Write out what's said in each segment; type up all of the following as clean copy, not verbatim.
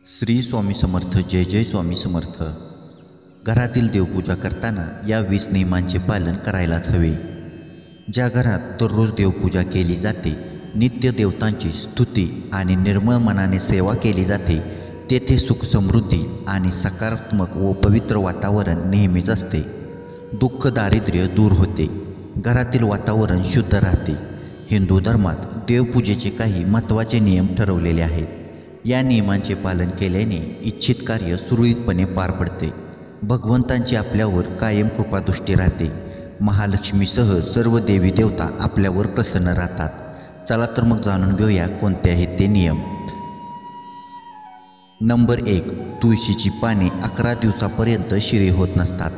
श्री स्वामी समर्थ. जय जय स्वामी समर्थ. घरातील देवपूजा करताना या 20 नियमांचे पालन करायलाच हवे. ज्या घरात दररोज देवपूजा केली जाते, नित्य देवतांची स्तुती आणि निर्मळ मनाने सेवा केली जाते, तेथे सुख, समृद्धी आणि सकारात्मक व पवित्र वातावरण नेहमीच असते. दुःख, दारिद्र्य दूर होते. घरातील वातावरण शुद्ध राहते. हिंदू धर्मात देवपूजेचे काही महत्त्वाचे नियम ठरवलेले आहेत. या नियमांचे पालन केल्याने इच्छित कार्य सुरळीतपणे पार पडते. भगवंतांची आपल्यावर कायम कृपादृष्टी राहते. महालक्ष्मीसह सर्व देवी देवता आपल्यावर प्रसन्न राहतात. चला तर मग जाणून घेऊया कोणते आहेत ते नियम. नंबर 1. तुळशीची पाने 11 दिवसापर्यंत शिळी होत नसतात.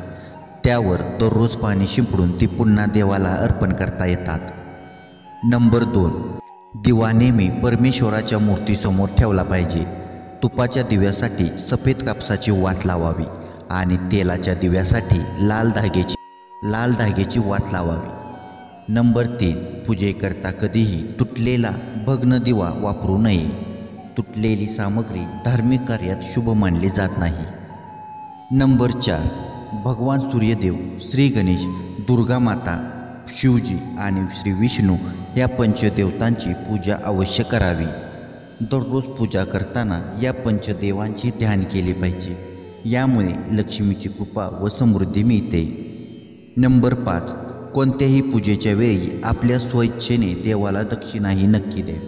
त्यावर दररोज पाणी शिंपडून ती पुन्हा देवाला अर्पण करता येतात. नंबर 2. दिवा नेहमी परमेश्वराच्या मूर्तीसमोर ठेवला पाहिजे. तुपाच्या दिव्यासाठी सफेद कापसाची वात लावावी आणि तेलाच्या दिव्यासाठी लाल धाग्याची वात लावावी. नंबर 3. पूजेकरता कधीही तुटलेला भग्न दिवा वापरू नये. तुटलेली सामग्री धार्मिक कार्यात शुभ मानली जात नाही. नंबर 4. भगवान सूर्यदेव, श्री गणेश, दुर्गा माता, शिवजी आणि श्री विष्णू या पंचदेवतांची पूजा अवश्य करावी. दररोज पूजा करताना या पंचदेवांचे ध्यान केले पाहिजे. यामुळे लक्ष्मीची कृपा व समृद्धी मिळते. नंबर 5. कोणत्याही पूजेच्या वेळी आपल्या स्वइच्छेने देवाला दक्षिणाही नक्की द्या.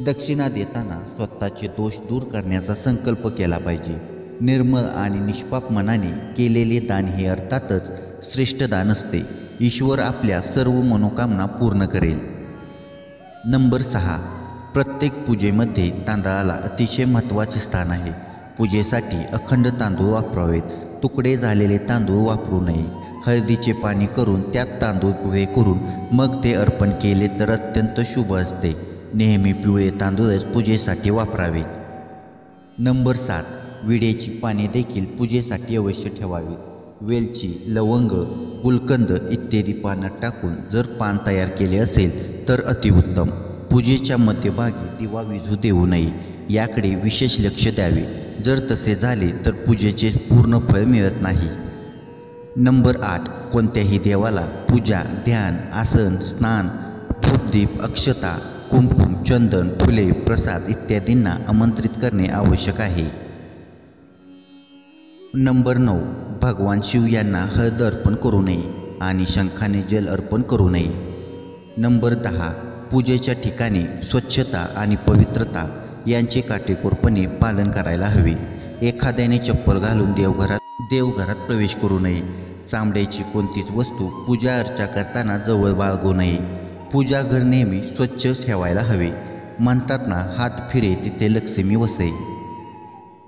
दक्षिणा देताना स्वतःचे दोष दूर करण्याचा संकल्प केला पाहिजे. निर्मळ आणि निष्पाप मनाने केलेले दान हे अर्थातच श्रेष्ठ दान असते. ईश्वर आपल्या सर्व मनोकामना पूर्ण करेल. नंबर 6. प्रत्येक पूजेमध्ये तांदळाला अतिशय महत्त्वाचे स्थान आहे. पूजेसाठी अखंड तांदूळ वापरावेत. तुकडे झालेले तांदूळ वापरू नये. हळदीचे पाणी करून त्यात तांदूळ पिवळे करून मग ते अर्पण केले तर अत्यंत शुभ असते. नेहमी पिवळे तांदूळच पूजेसाठी वापरावेत. नंबर 7. विड्याची पाने देखील पूजेसाठी अवश्य ठेवावीत. वेलची, लवंग, गुलकंद इत्यादी पानात टाकून जर पान तयार केले असेल तर अतिउत्तम. पूजेच्या मध्यभागी दिवा विझू देऊ नये. याकडे विशेष लक्ष द्यावे. जर तसे झाले तर पूजेचे पूर्ण फळ मिळत नाही. नंबर 8. कोणत्याही देवाला पूजा, ध्यान, आसन, स्नान, धूपदीप, अक्षता, कुंकुम, चंदन, फुले, प्रसाद इत्यादींना आमंत्रित करणे आवश्यक आहे. नंबर 9. भगवान शिव यांना हळद अर्पण करू नये आणि शंखाने जल अर्पण करू नये. नंबर 10. पूजेच्या ठिकाणी स्वच्छता आणि पवित्रता यांचे काटेकोरपणे पालन करायला हवे. एखाद्याने चप्पल घालून देवघरात प्रवेश करू नये. चामड्याची कोणतीच वस्तू पूजा अर्चा करताना जवळ बाळगू नये. पूजाघर नेहमी स्वच्छ ठेवायला हवे. म्हणतात ना, हात फिरे तिथे लक्ष्मी वसे.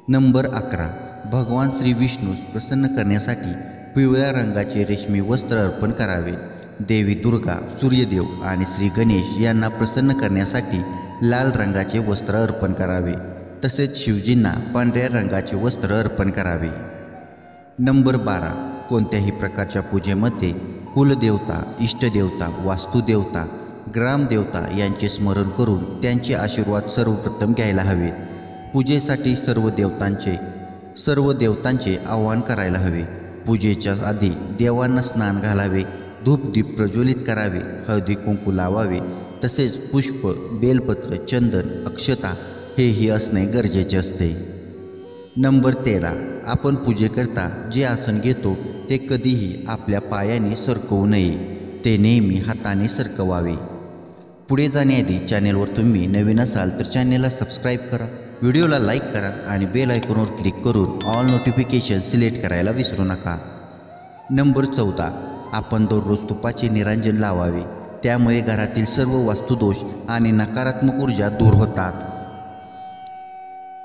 नंबर 11. भगवान श्री विष्णूस प्रसन्न करण्यासाठी पिवळ्या रंगाचे रेशमी वस्त्र अर्पण करावे. देवी दुर्गा, सूर्यदेव आणि श्री गणेश यांना प्रसन्न करण्यासाठी लाल रंगाचे वस्त्र अर्पण करावे. तसेच शिवजींना पांढऱ्या रंगाचे वस्त्र अर्पण करावे. नंबर 12. कोणत्याही प्रकारच्या पूजेमध्ये कुलदेवता, इष्टदेवता, वास्तुदेवता, ग्रामदेवता यांचे स्मरण करून त्यांचे आशीर्वाद सर्वप्रथम घ्यायला हवे. पूजेसाठी सर्व देवतांचे आवाहन करायला हवे. पूजेच्या आधी देवांना स्नान घालावे. धूपदीप प्रज्वलित करावे. हळदी कुंकू लावावे. तसेच पुष्प, बेलपत्र, चंदन, अक्षता हेही असणे गरजेचे असते. नंबर 13. आपण पूजेकरता जे आसन घेतो ते कधीही आपल्या पायाने सरकवू नये. ते नेहमी हाताने सरकवावे. पुढे जाण्याआधी चॅनेलवर तुम्ही नवीन असाल तर चॅनेलला सबस्क्राईब करा, व्हिडिओला लाईक करा आणि बेल आयकॉनवर क्लिक करून ऑल नोटिफिकेशन सिलेक्ट करायला विसरू नका. नंबर 14. आपण दररोज तुपाचे निरांजन लावावे. त्यामुळे घरातील सर्व वास्तुदोष आणि नकारात्मक ऊर्जा दूर होतात.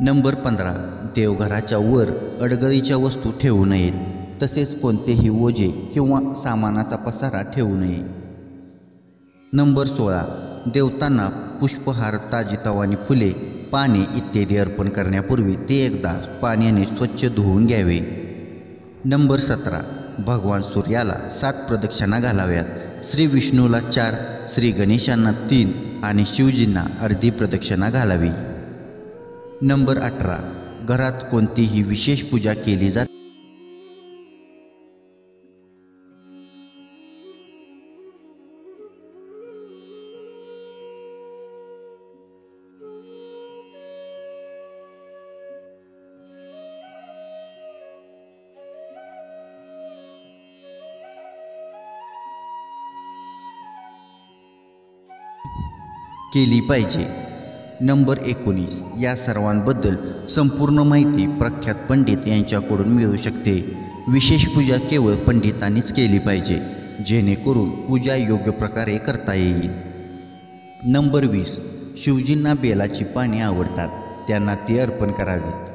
नंबर 15. देवघराच्या वर अडगळीच्या वस्तू ठेवू नयेत. तसेच कोणतेही ओझे किंवा सामानाचा पसारा ठेवू नये. नंबर 16. देवतांना पुष्पहार, ताजीतवानी फुले, पाने इत्यादी अर्पण करण्यापूर्वी ते एकदा पाण्याने स्वच्छ धुवून घ्यावे. नंबर 17. भगवान सूर्याला 7 प्रदक्षिणा घालाव्यात. श्री विष्णूला 4, श्री गणेशांना 3 आणि शिवजींना अर्धी प्रदक्षिणा घालावी. नंबर 18. घरात कोणतीही विशेष पूजा केली जाते? केली पाहिजे. नंबर 19. या सर्वांबद्दल संपूर्ण माहिती प्रख्यात पंडित यांच्याकडून मिळू शकते. विशेष पूजा केवळ पंडितांनीच केली पाहिजे, जेणेकरून पूजा योग्य प्रकारे करता येईल. नंबर 20. शिवजींना बेलाची पाने आवडतात, त्यांना ती अर्पण करावीत.